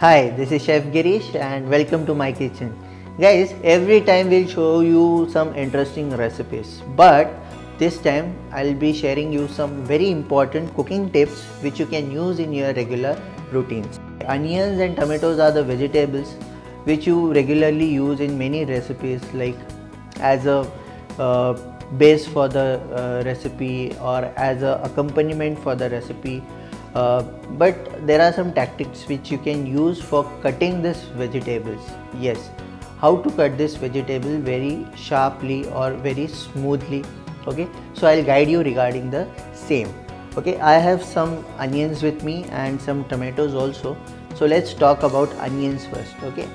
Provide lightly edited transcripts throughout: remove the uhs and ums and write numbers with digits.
Hi, this is Chef Girish and welcome to my kitchen. Guys, every time we'll show you some interesting recipes, but this time I'll be sharing you some very important cooking tips which you can use in your regular routines. Onions and tomatoes are the vegetables which you regularly use in many recipes, like as a base for the recipe or as a accompaniment for the recipe. But there are some tactics which you can use for cutting these vegetables. Yes, how to cut this vegetable very sharply or very smoothly. Okay, so I'll guide you regarding the same. Okay, I have some onions with me and some tomatoes also. So let's talk about onions first. Okay,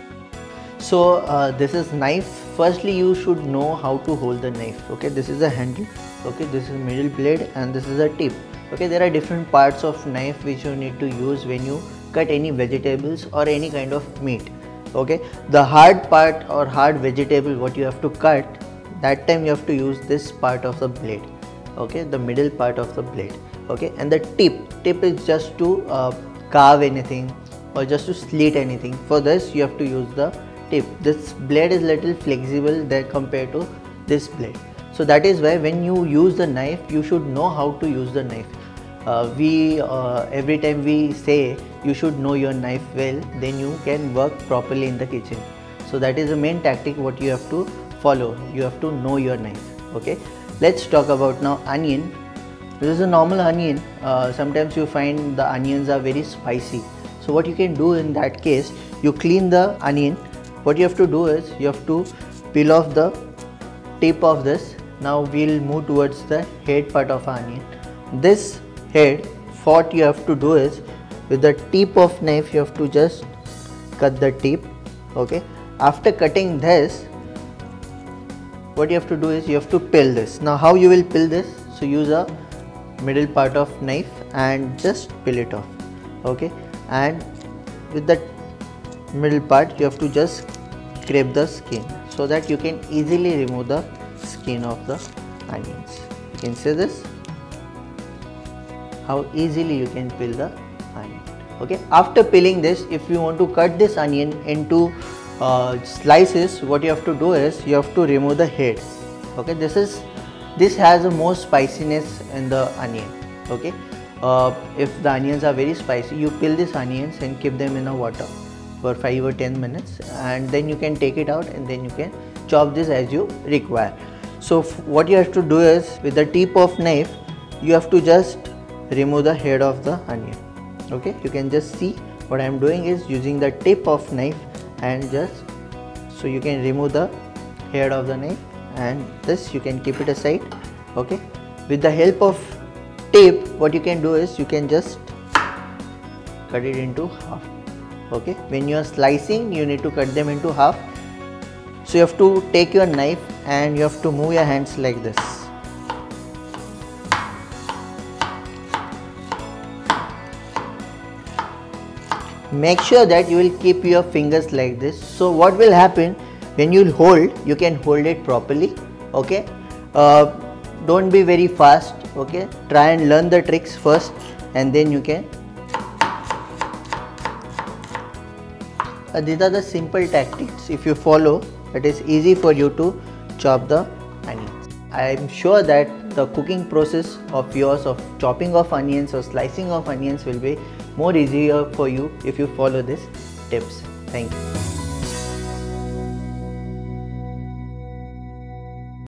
so this is knife. Firstly, you should know how to hold the knife. Okay, this is a handle. Okay, this is middle blade and this is a tip. Okay, there are different parts of knife which you need to use when you cut any vegetables or any kind of meat. Okay, the hard part or hard vegetable what you have to cut, that time you have to use this part of the blade. Okay, the middle part of the blade. Okay, and the tip is just to carve anything or just to slit anything. For this you have to use the tip. This blade is little flexible there compared to this blade. So that is why when you use the knife, you should know how to use the knife. Every time we say you should know your knife well, then you can work properly in the kitchen. So that is the main tactic what you have to follow. You have to know your knife. Okay, let's talk about now onion. This is a normal onion. Sometimes you find the onions are very spicy. So what you can do in that case, you clean the onion. What you have to do is you have to peel off the tip of this. Now we'll move towards the head part of onion. This head, what you have to do is with the tip of knife you have to just cut the tip. Okay, after cutting this, what you have to do is you have to peel this. Now how you will peel this? So use a middle part of knife and just peel it off. Okay, and with the middle part you have to just scrape the skin so that you can easily remove the skin of the onions. You can see this, how easily you can peel the onion. Okay, after peeling this, if you want to cut this onion into slices, what you have to do is you have to remove the head. Okay, this has the most spiciness in the onion. Okay, if the onions are very spicy, you peel these onions and keep them in a water for 5 or 10 minutes, and then you can take it out and then you can chop this as you require. So what you have to do is with the tip of knife you have to just remove the head of the onion. Okay, you can just see what I am doing is using the tip of knife and just so you can remove the head of the knife, and this you can keep it aside. Okay, with the help of tip what you can do is you can just cut it into half. Okay, when you are slicing you need to cut them into half. So you have to take your knife and you have to move your hands like this. Make sure that you will keep your fingers like this. So what will happen when you hold, you can hold it properly. Okay, don't be very fast. Okay, try and learn the tricks first and then you can. These are the simple tactics. If you follow, it is easy for you to chop the onions. I am sure that the cooking process of yours of chopping of onions or slicing of onions will be more easier for you if you follow these tips. Thank you.